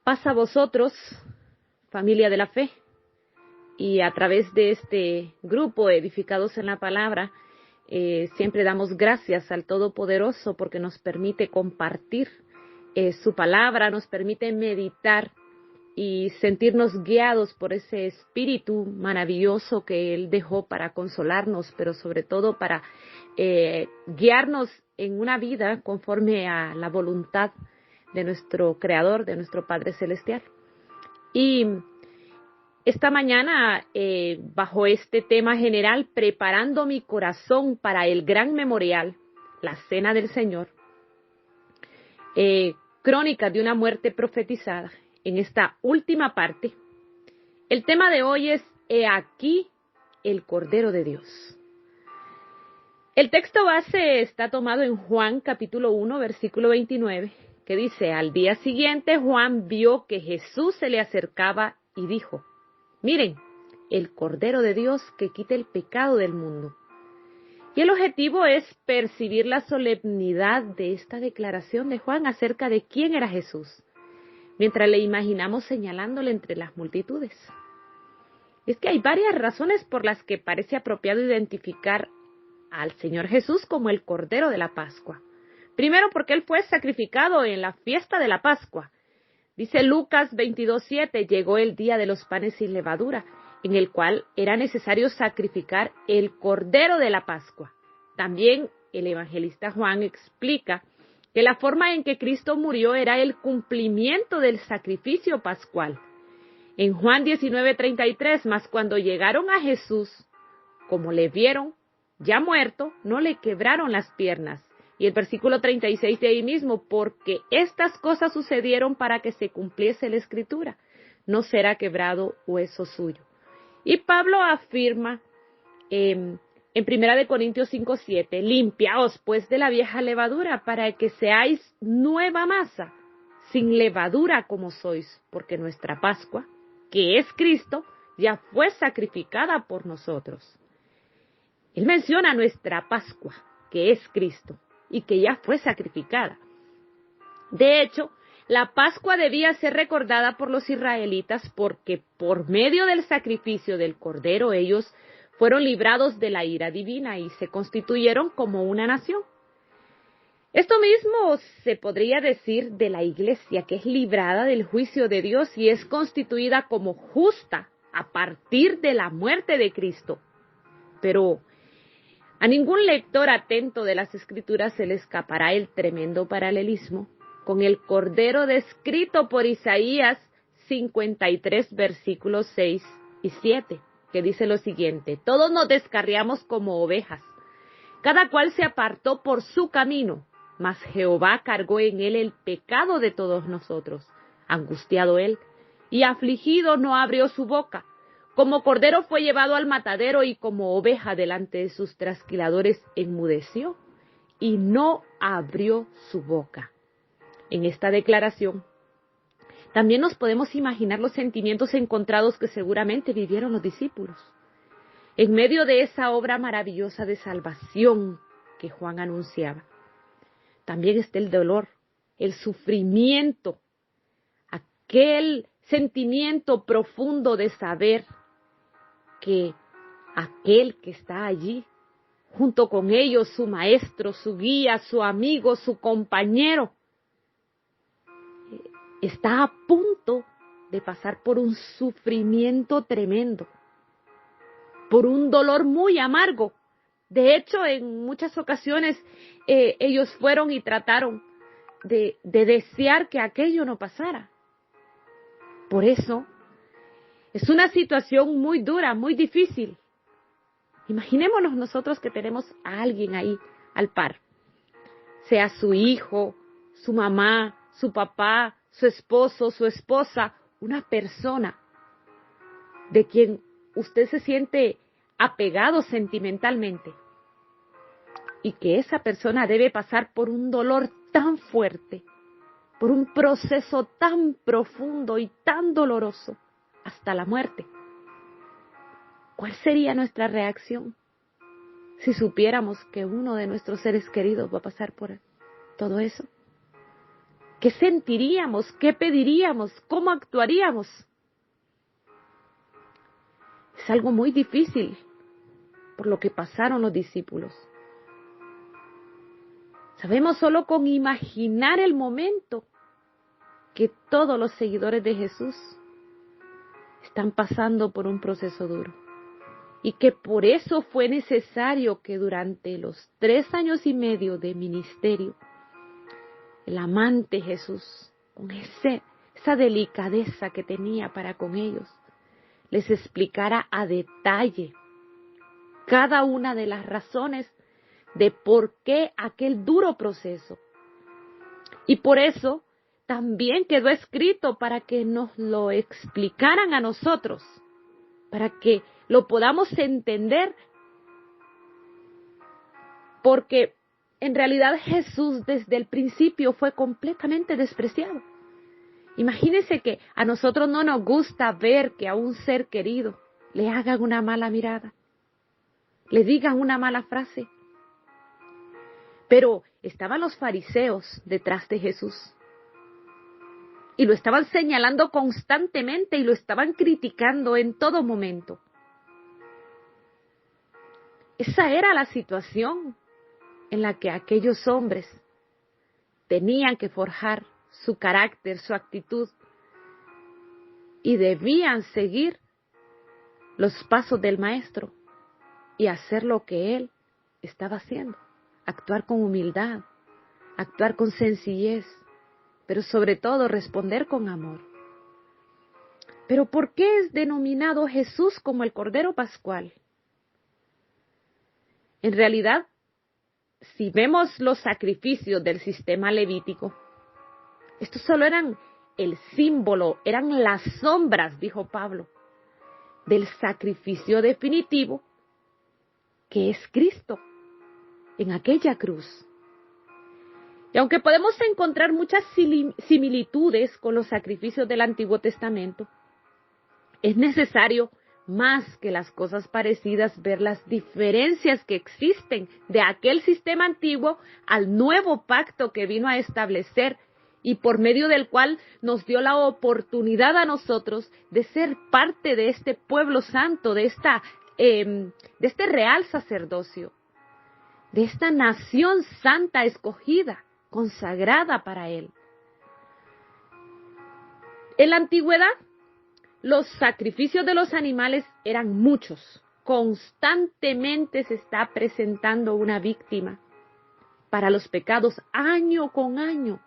Paz a vosotros, familia de la fe, y a través de este grupo Edificados en la Palabra, siempre damos gracias al Todopoderoso porque nos permite compartir su palabra, nos permite meditar y sentirnos guiados por ese espíritu maravilloso que Él dejó para consolarnos, pero sobre todo para guiarnos en una vida conforme a la voluntad de nuestro Creador, de nuestro Padre Celestial. Y esta mañana, bajo este tema general, preparando mi corazón para el gran memorial, la Cena del Señor, crónica de una muerte profetizada, en esta última parte, el tema de hoy es He aquí el Cordero de Dios. El texto base está tomado en Juan capítulo 1, versículo 29, que dice: al día siguiente Juan vio que Jesús se le acercaba y dijo: miren, el Cordero de Dios que quita el pecado del mundo. Y el objetivo es percibir la solemnidad de esta declaración de Juan acerca de quién era Jesús, mientras le imaginamos señalándole entre las multitudes. Es que hay varias razones por las que parece apropiado identificar al Señor Jesús como el Cordero de la Pascua. Primero, porque Él fue sacrificado en la fiesta de la Pascua. Dice Lucas 22:7, llegó el día de los panes sin levadura, en el cual era necesario sacrificar el Cordero de la Pascua. También el evangelista Juan explica que la forma en que Cristo murió era el cumplimiento del sacrificio pascual. En Juan 19:33, mas cuando llegaron a Jesús, como le vieron ya muerto, no le quebraron las piernas. Y el versículo 36 de ahí mismo, porque estas cosas sucedieron para que se cumpliese la Escritura, no será quebrado hueso suyo. Y Pablo afirma en 1 Corintios 5:7, limpiaos pues de la vieja levadura para que seáis nueva masa, sin levadura como sois, porque nuestra Pascua, que es Cristo, ya fue sacrificada por nosotros. Él menciona nuestra Pascua, que es Cristo, y que ya fue sacrificada. De hecho, la Pascua debía ser recordada por los israelitas porque por medio del sacrificio del Cordero ellos fueron librados de la ira divina y se constituyeron como una nación. Esto mismo se podría decir de la Iglesia, que es librada del juicio de Dios y es constituida como justa a partir de la muerte de Cristo. Pero a ningún lector atento de las Escrituras se le escapará el tremendo paralelismo con el Cordero descrito por Isaías 53, versículos 6 y 7, que dice lo siguiente: todos nos descarriamos como ovejas, cada cual se apartó por su camino, mas Jehová cargó en él el pecado de todos nosotros. Angustiado él y afligido no abrió su boca. Como cordero fue llevado al matadero y como oveja delante de sus trasquiladores enmudeció y no abrió su boca. En esta declaración también nos podemos imaginar los sentimientos encontrados que seguramente vivieron los discípulos. En medio de esa obra maravillosa de salvación que Juan anunciaba, también está el dolor, el sufrimiento, aquel sentimiento profundo de saber que aquel que está allí, junto con ellos, su maestro, su guía, su amigo, su compañero, está a punto de pasar por un sufrimiento tremendo, por un dolor muy amargo. De hecho, en muchas ocasiones ellos fueron y trataron de desear que aquello no pasara. Por eso, es una situación muy dura, muy difícil. Imaginémonos nosotros que tenemos a alguien ahí al par, sea su hijo, su mamá, su papá, su esposo, su esposa, una persona de quien usted se siente apegado sentimentalmente y que esa persona debe pasar por un dolor tan fuerte, por un proceso tan profundo y tan doloroso, hasta la muerte. ¿Cuál sería nuestra reacción si supiéramos que uno de nuestros seres queridos va a pasar por todo eso? ¿Qué sentiríamos? ¿Qué pediríamos? ¿Cómo actuaríamos? Es algo muy difícil por lo que pasaron los discípulos. Sabemos solo con imaginar el momento que todos los seguidores de Jesús están pasando por un proceso duro. Y que por eso fue necesario que durante los 3 años y medio de ministerio, el amante Jesús, con esa delicadeza que tenía para con ellos, les explicara a detalle cada una de las razones de por qué aquel duro proceso. Y por eso también quedó escrito para que nos lo explicaran a nosotros, para que lo podamos entender, porque en realidad Jesús desde el principio fue completamente despreciado. Imagínense que a nosotros no nos gusta ver que a un ser querido le hagan una mala mirada, le digan una mala frase. Pero estaban los fariseos detrás de Jesús y lo estaban señalando constantemente y lo estaban criticando en todo momento. Esa era la situación en la que aquellos hombres tenían que forjar su carácter, su actitud, y debían seguir los pasos del Maestro y hacer lo que Él estaba haciendo, actuar con humildad, actuar con sencillez, pero sobre todo responder con amor. Pero ¿por qué es denominado Jesús como el Cordero Pascual? En realidad, si vemos los sacrificios del sistema levítico, estos solo eran el símbolo, eran las sombras, dijo Pablo, del sacrificio definitivo que es Cristo en aquella cruz. Y aunque podemos encontrar muchas similitudes con los sacrificios del Antiguo Testamento, es necesario, más que las cosas parecidas, ver las diferencias que existen de aquel sistema antiguo al nuevo pacto que vino a establecer y por medio del cual nos dio la oportunidad a nosotros de ser parte de este pueblo santo, de este real sacerdocio, de esta nación santa escogida, consagrada para Él. En la antigüedad, los sacrificios de los animales eran muchos. Constantemente se está presentando una víctima para los pecados año con año.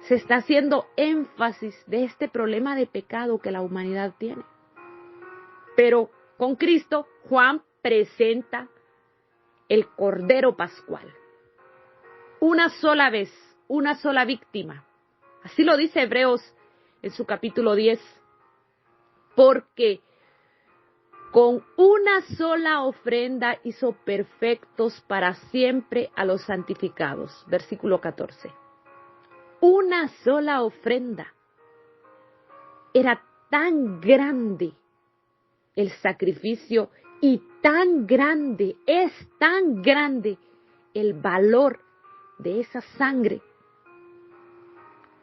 Se está haciendo énfasis de este problema de pecado que la humanidad tiene. Pero con Cristo, Juan presenta el Cordero Pascual. Una sola vez, una sola víctima. Así lo dice Hebreos en su capítulo 10. Porque con una sola ofrenda hizo perfectos para siempre a los santificados. Versículo 14. Una sola ofrenda. Era tan grande el sacrificio y tan grande, es tan grande el valor de esa sangre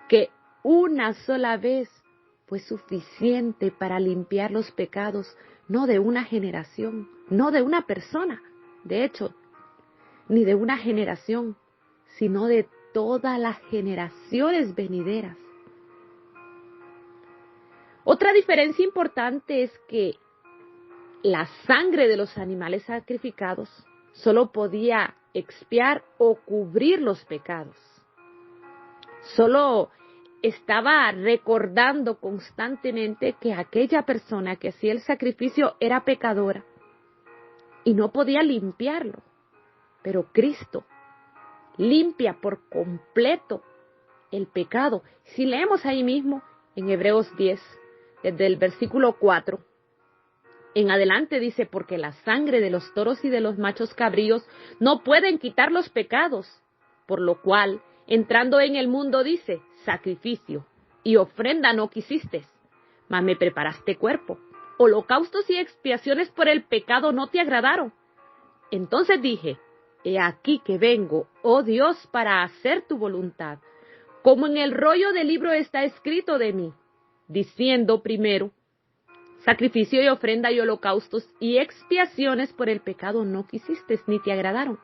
que una sola vez fue suficiente para limpiar los pecados, no de una generación, no de una persona, de hecho, ni de una generación, sino de todas las generaciones venideras. Otra diferencia importante es que la sangre de los animales sacrificados solo podía expiar o cubrir los pecados. Solo estaba recordando constantemente que aquella persona que hacía el sacrificio era pecadora y no podía limpiarlo. Pero Cristo limpia por completo el pecado. Si leemos ahí mismo en Hebreos 10, desde el versículo 4, en adelante dice, porque la sangre de los toros y de los machos cabríos no pueden quitar los pecados, por lo cual, entrando en el mundo dice, sacrificio y ofrenda no quisiste, mas me preparaste cuerpo. Holocaustos y expiaciones por el pecado no te agradaron. Entonces dije, he aquí que vengo, oh Dios, para hacer tu voluntad. como en el rollo del libro está escrito de mí, diciendo primero, sacrificio y ofrenda y holocaustos y expiaciones por el pecado no quisiste ni te agradaron,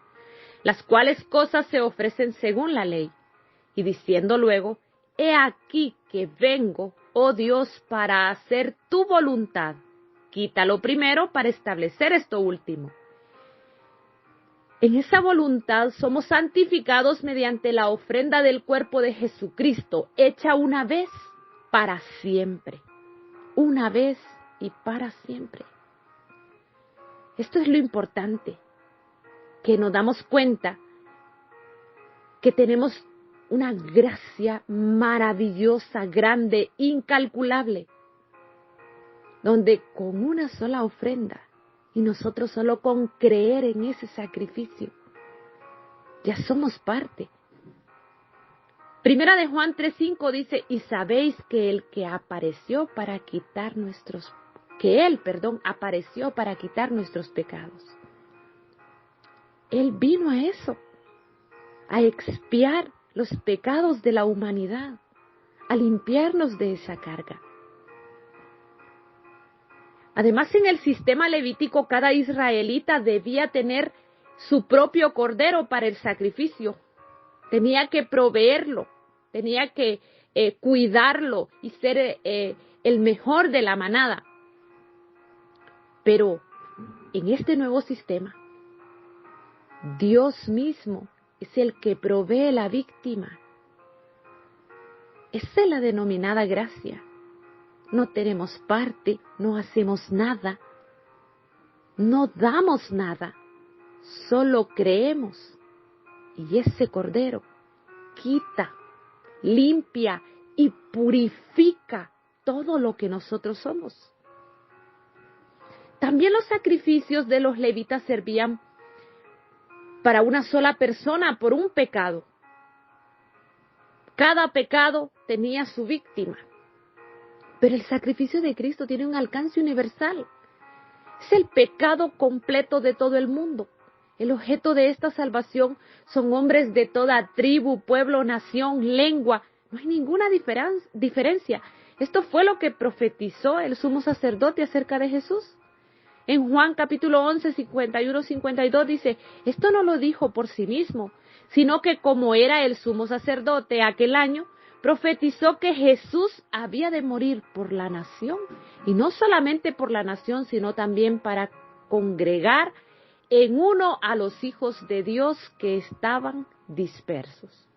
las cuales cosas se ofrecen según la ley. Y diciendo luego, he aquí que vengo, oh Dios, para hacer tu voluntad. Quítalo primero para establecer esto último. En esa voluntad somos santificados mediante la ofrenda del cuerpo de Jesucristo, hecha una vez para siempre. Una vez y para siempre. Esto es lo importante, que nos damos cuenta que tenemos una gracia maravillosa, grande, incalculable, donde con una sola ofrenda y nosotros solo con creer en ese sacrificio, ya somos parte. Primera de Juan 3:5 dice, y sabéis que el que apareció para quitar nuestros, apareció para quitar nuestros pecados. Él vino a eso, a expiar los pecados de la humanidad, a limpiarnos de esa carga. Además, en el sistema levítico, cada israelita debía tener su propio cordero para el sacrificio. Tenía que proveerlo, tenía que cuidarlo y ser el mejor de la manada. Pero en este nuevo sistema, Dios mismo es el que provee la víctima. Esa es la denominada gracia. No tenemos parte, no hacemos nada, no damos nada, solo creemos. Y ese cordero quita, limpia y purifica todo lo que nosotros somos. También los sacrificios de los levitas servían para una sola persona por un pecado. Cada pecado tenía su víctima. Pero el sacrificio de Cristo tiene un alcance universal. Es el pecado completo de todo el mundo. El objeto de esta salvación son hombres de toda tribu, pueblo, nación, lengua. No hay ninguna diferencia. Esto fue lo que profetizó el sumo sacerdote acerca de Jesús. En Juan capítulo 11, 51-52 dice, esto no lo dijo por sí mismo, sino que como era el sumo sacerdote aquel año, profetizó que Jesús había de morir por la nación, y no solamente por la nación, sino también para congregar en uno a los hijos de Dios que estaban dispersos.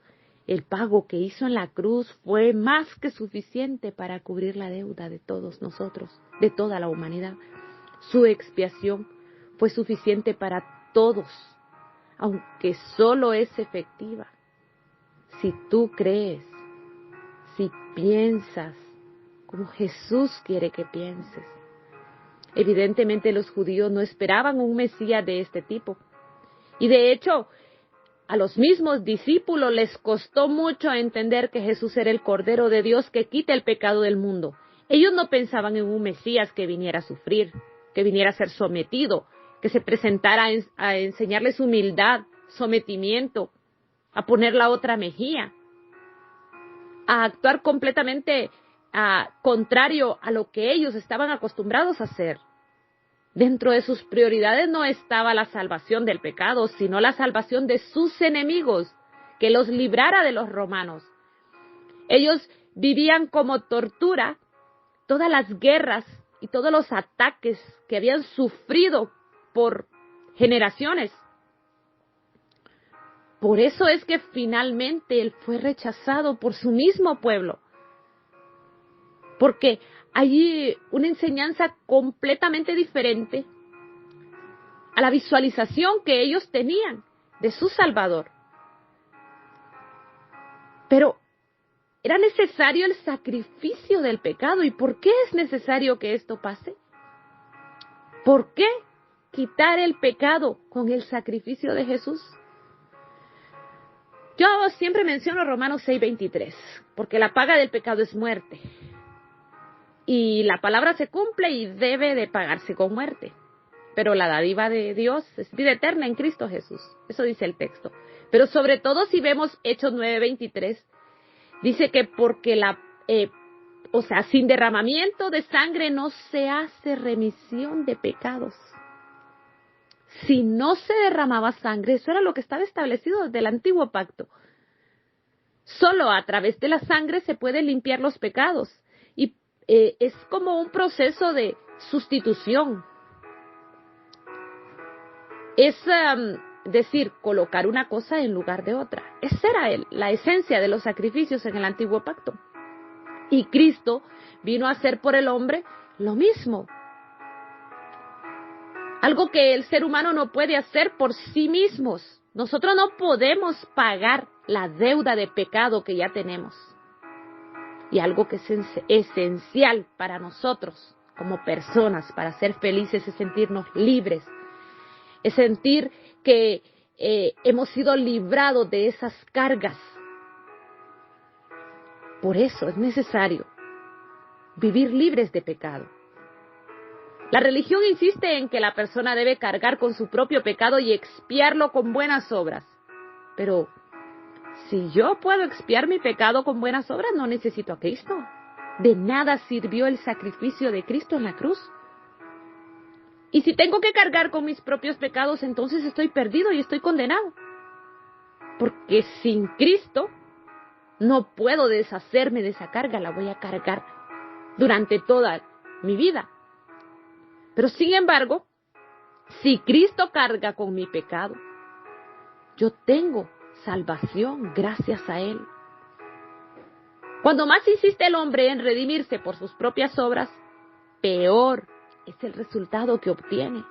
El pago que hizo en la cruz fue más que suficiente para cubrir la deuda de todos nosotros, de toda la humanidad. Su expiación fue suficiente para todos, aunque solo es efectiva si tú crees, si piensas como Jesús quiere que pienses. Evidentemente los judíos no esperaban un Mesías de este tipo. Y de hecho, a los mismos discípulos les costó mucho entender que Jesús era el Cordero de Dios que quita el pecado del mundo. Ellos no pensaban en un Mesías que viniera a sufrir, que viniera a ser sometido, que se presentara a enseñarles humildad, sometimiento, a poner la otra mejilla, a actuar completamente contrario a lo que ellos estaban acostumbrados a hacer. Dentro de sus prioridades no estaba la salvación del pecado, sino la salvación de sus enemigos, que los librara de los romanos. Ellos vivían como tortura todas las guerras y todos los ataques que habían sufrido por generaciones. Por eso es que finalmente él fue rechazado por su mismo pueblo. Porque hay una enseñanza completamente diferente a la visualización que ellos tenían de su Salvador. Pero era necesario el sacrificio del pecado. ¿Y por qué es necesario que esto pase? ¿Por qué quitar el pecado con el sacrificio de Jesús? Yo siempre menciono Romanos 6:23, porque la paga del pecado es muerte. Y la palabra se cumple y debe de pagarse con muerte. Pero la dádiva de Dios es vida eterna en Cristo Jesús. Eso dice el texto. Pero sobre todo si vemos Hechos 9:23, Dice que porque sin derramamiento de sangre no se hace remisión de pecados. Si no se derramaba sangre, eso era lo que estaba establecido desde el antiguo pacto. Solo a través de la sangre se pueden limpiar los pecados. Y es como un proceso de sustitución. Es decir, colocar una cosa en lugar de otra. Esa era la esencia de los sacrificios en el antiguo pacto. Y Cristo vino a hacer por el hombre lo mismo. Algo que el ser humano no puede hacer por sí mismos. Nosotros no podemos pagar la deuda de pecado que ya tenemos. Y algo que es esencial para nosotros como personas, para ser felices, es sentirnos libres. Es sentir que hemos sido librados de esas cargas. Por eso es necesario vivir libres de pecado. La religión insiste en que la persona debe cargar con su propio pecado y expiarlo con buenas obras. Pero si yo puedo expiar mi pecado con buenas obras, no necesito a Cristo. De nada sirvió el sacrificio de Cristo en la cruz. Y si tengo que cargar con mis propios pecados, entonces estoy perdido y estoy condenado. Porque sin Cristo no puedo deshacerme de esa carga, la voy a cargar durante toda mi vida. Pero sin embargo, si Cristo carga con mi pecado, yo tengo salvación gracias a Él. Cuando más insiste el hombre en redimirse por sus propias obras, peor es el resultado que obtiene.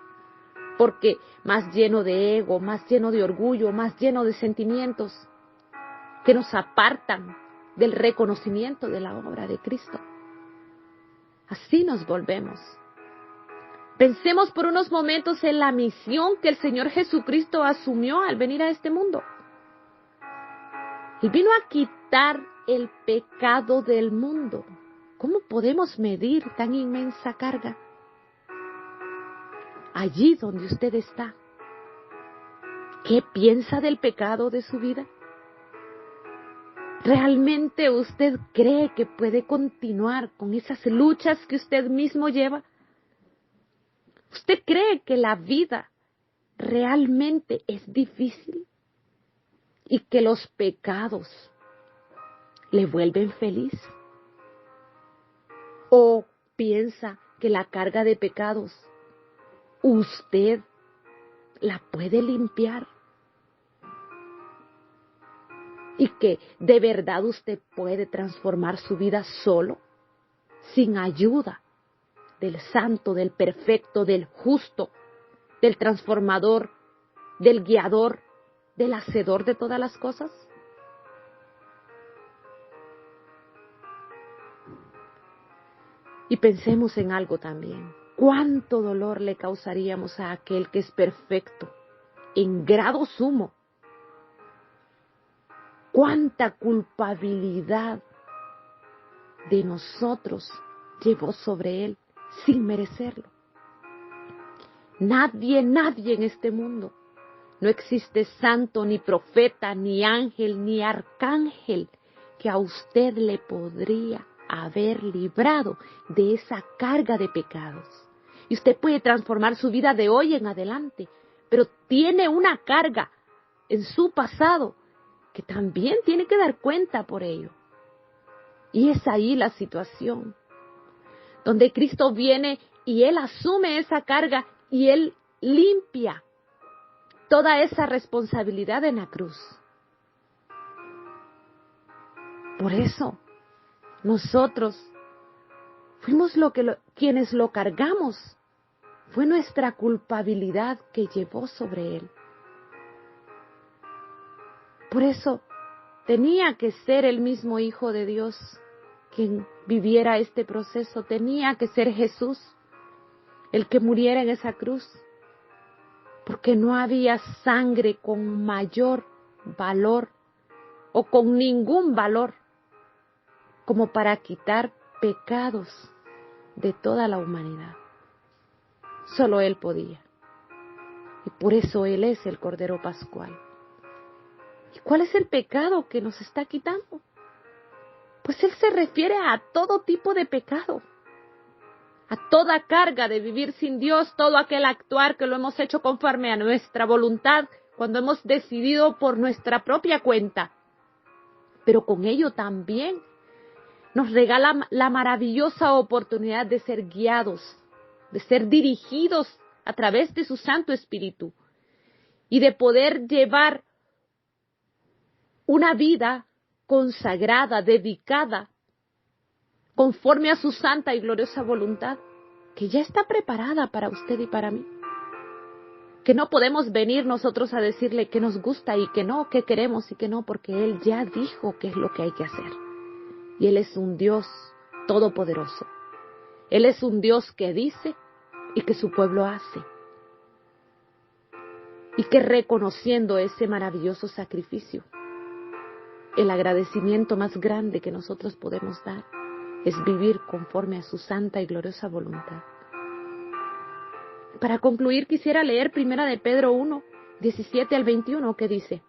Porque más lleno de ego, más lleno de orgullo, más lleno de sentimientos que nos apartan del reconocimiento de la obra de Cristo. Así nos volvemos. Pensemos por unos momentos en la misión que el Señor Jesucristo asumió al venir a este mundo. Él vino a quitar el pecado del mundo. ¿Cómo podemos medir tan inmensa carga? Allí donde usted está, ¿qué piensa del pecado de su vida? ¿Realmente usted cree que puede continuar con esas luchas que usted mismo lleva? ¿Usted cree que la vida realmente es difícil y que los pecados le vuelven feliz? ¿O piensa que la carga de pecados usted la puede limpiar? Y que de verdad usted puede transformar su vida solo, sin ayuda del santo, del perfecto, del justo, del transformador, del guiador, del hacedor de todas las cosas. Y pensemos en algo también. ¿Cuánto dolor le causaríamos a aquel que es perfecto, en grado sumo? ¿Cuánta culpabilidad de nosotros llevó sobre él sin merecerlo? Nadie en este mundo. No existe santo, ni profeta, ni ángel, ni arcángel que a usted le podría haber librado de esa carga de pecados. Y usted puede transformar su vida de hoy en adelante, pero tiene una carga en su pasado que también tiene que dar cuenta por ello. Y es ahí la situación, donde Cristo viene y Él asume esa carga y Él limpia toda esa responsabilidad en la cruz. Por eso, nosotros fuimos quienes lo cargamos. Fue nuestra culpabilidad que llevó sobre Él. Por eso, tenía que ser el mismo Hijo de Dios quien viviera este proceso. Tenía que ser Jesús el que muriera en esa cruz. Porque no había sangre con mayor valor o con ningún valor como para quitar pecados de toda la humanidad. Solo Él podía. Y por eso Él es el Cordero Pascual. ¿Y cuál es el pecado que nos está quitando? Pues Él se refiere a todo tipo de pecado, a toda carga de vivir sin Dios, todo aquel actuar que lo hemos hecho conforme a nuestra voluntad, cuando hemos decidido por nuestra propia cuenta. Pero con ello también nos regala la maravillosa oportunidad de ser guiados, de ser dirigidos a través de su Santo Espíritu y de poder llevar una vida consagrada, dedicada, conforme a su santa y gloriosa voluntad, que ya está preparada para usted y para mí. Que no podemos venir nosotros a decirle que nos gusta y que no, que queremos y que no, porque Él ya dijo qué es lo que hay que hacer. Y Él es un Dios todopoderoso. Él es un Dios que dice y que su pueblo hace. Y que reconociendo ese maravilloso sacrificio, el agradecimiento más grande que nosotros podemos dar es vivir conforme a su santa y gloriosa voluntad. Para concluir, quisiera leer 1 de Pedro 1, 17 al 21, que dice: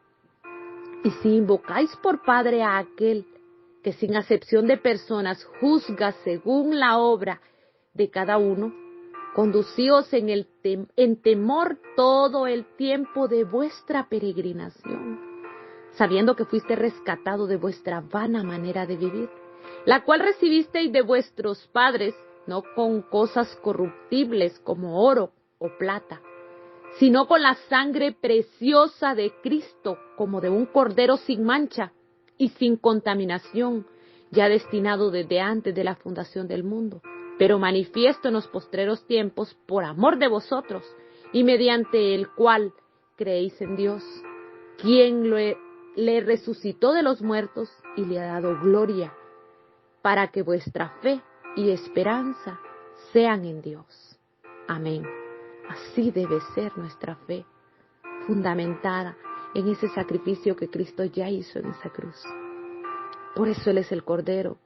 Y si invocáis por Padre a aquel que sin acepción de personas juzga según la obra de cada uno, conducíos en temor todo el tiempo de vuestra peregrinación, sabiendo que fuiste rescatado de vuestra vana manera de vivir, la cual recibisteis de vuestros padres, no con cosas corruptibles como oro o plata, sino con la sangre preciosa de Cristo, como de un cordero sin mancha y sin contaminación, ya destinado desde antes de la fundación del mundo, pero manifiesto en los postreros tiempos por amor de vosotros, y mediante el cual creéis en Dios, quien le resucitó de los muertos y le ha dado gloria, para que vuestra fe y esperanza sean en Dios. Amén. Así debe ser nuestra fe, fundamentada en ese sacrificio que Cristo ya hizo en esa cruz. Por eso Él es el Cordero,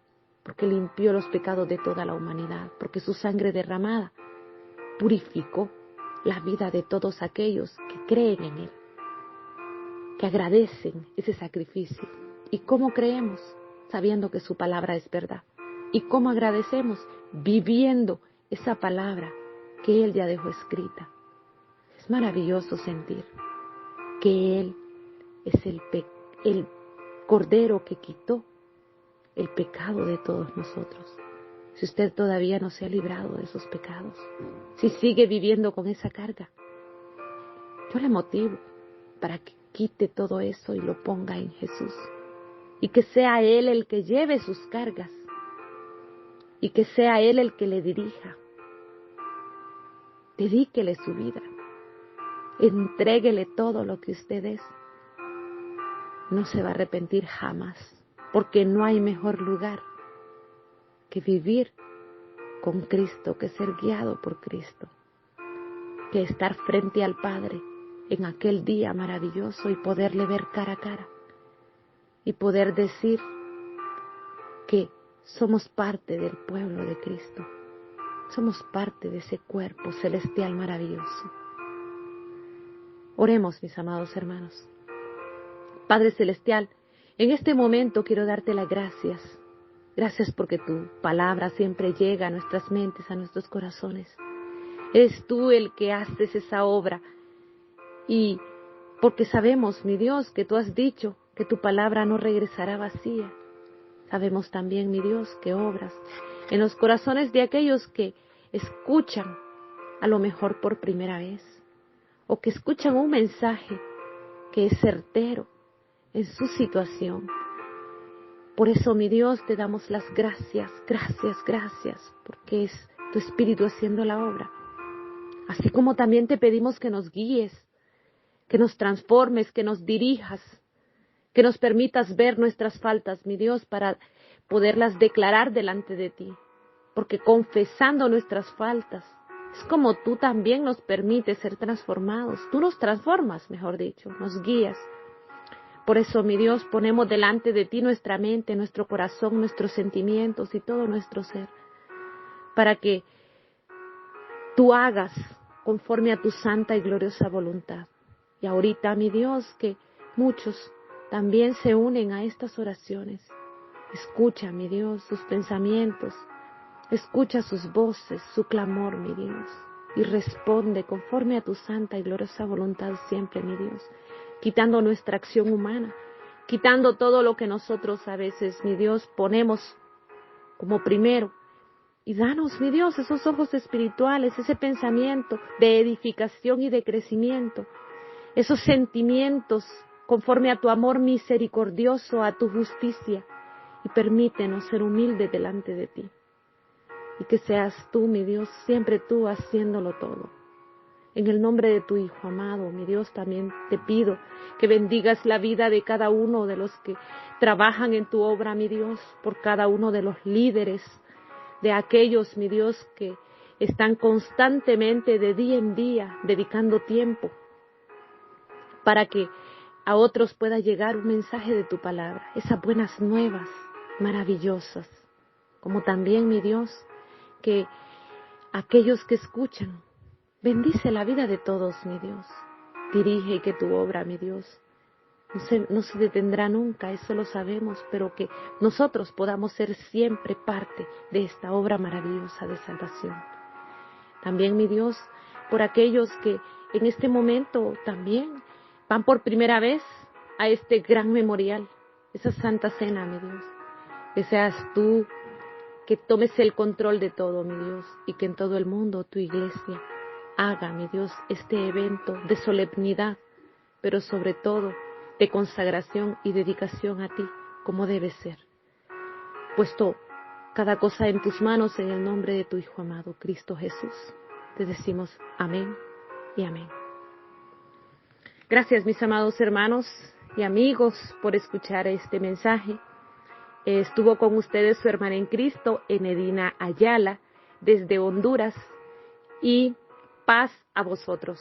porque limpió los pecados de toda la humanidad, porque su sangre derramada purificó la vida de todos aquellos que creen en Él, que agradecen ese sacrificio. ¿Y cómo creemos? Sabiendo que su palabra es verdad. ¿Y cómo agradecemos? Viviendo esa palabra que Él ya dejó escrita. Es maravilloso sentir que Él es el Cordero que quitó el pecado de todos nosotros. Si usted todavía no se ha librado de esos pecados, si sigue viviendo con esa carga, yo le motivo para que quite todo eso y lo ponga en Jesús. Y que sea Él el que lleve sus cargas. Y que sea Él el que le dirija. Dedíquele su vida. Entréguele todo lo que usted es. No se va a arrepentir jamás, porque no hay mejor lugar que vivir con Cristo, que ser guiado por Cristo, que estar frente al Padre en aquel día maravilloso y poderle ver cara a cara y poder decir que somos parte del pueblo de Cristo, somos parte de ese cuerpo celestial maravilloso. Oremos, mis amados hermanos. Padre Celestial, en este momento quiero darte las gracias. Gracias porque tu palabra siempre llega a nuestras mentes, a nuestros corazones. Eres tú el que haces esa obra. Y porque sabemos, mi Dios, que tú has dicho que tu palabra no regresará vacía. Sabemos también, mi Dios, que obras en los corazones de aquellos que escuchan, a lo mejor por primera vez, o que escuchan un mensaje que es certero en su situación. Por eso, mi Dios, te damos las gracias, porque es tu Espíritu haciendo la obra. Así como también te pedimos que nos guíes, que nos transformes, que nos dirijas, que nos permitas ver nuestras faltas, mi Dios, para poderlas declarar delante de ti. Porque confesando nuestras faltas, es como tú también nos permites ser transformados. Tú nos transformas, mejor dicho, nos guías. Por eso, mi Dios, ponemos delante de ti nuestra mente, nuestro corazón, nuestros sentimientos y todo nuestro ser, para que tú hagas conforme a tu santa y gloriosa voluntad. Y ahorita, mi Dios, que muchos también se unen a estas oraciones, Escucha, mi Dios, sus pensamientos. Escucha sus voces, su clamor, mi Dios. Y responde conforme a tu santa y gloriosa voluntad siempre, mi Dios. Quitando nuestra acción humana. Quitando todo lo que nosotros a veces, mi Dios, ponemos como primero. Y danos, mi Dios, esos ojos espirituales, ese pensamiento de edificación y de crecimiento. Esos sentimientos conforme a tu amor misericordioso, a tu justicia. Y permítenos ser humildes delante de ti. Y que seas tú, mi Dios, siempre tú haciéndolo todo. En el nombre de tu Hijo amado, mi Dios, también te pido que bendigas la vida de cada uno de los que trabajan en tu obra, mi Dios, por cada uno de los líderes, de aquellos, mi Dios, que están constantemente de día en día dedicando tiempo para que a otros pueda llegar un mensaje de tu palabra, esas buenas nuevas maravillosas, como también, mi Dios, que aquellos que escuchan, bendice la vida de todos, mi Dios. Dirige que tu obra, mi Dios, no se detendrá nunca, eso lo sabemos, pero que nosotros podamos ser siempre parte de esta obra maravillosa de salvación. También, mi Dios, por aquellos que en este momento también van por primera vez a este gran memorial, esa Santa Cena, mi Dios. Que seas tú que tomes el control de todo, mi Dios, y que en todo el mundo tu iglesia haga, mi Dios, este evento de solemnidad, pero sobre todo de consagración y dedicación a ti, como debe ser. Puesto cada cosa en tus manos en el nombre de tu Hijo amado, Cristo Jesús, te decimos amén y amén. Gracias, mis amados hermanos y amigos, por escuchar este mensaje. Estuvo con ustedes su hermana en Cristo, Enedina Ayala, desde Honduras, y paz a vosotros.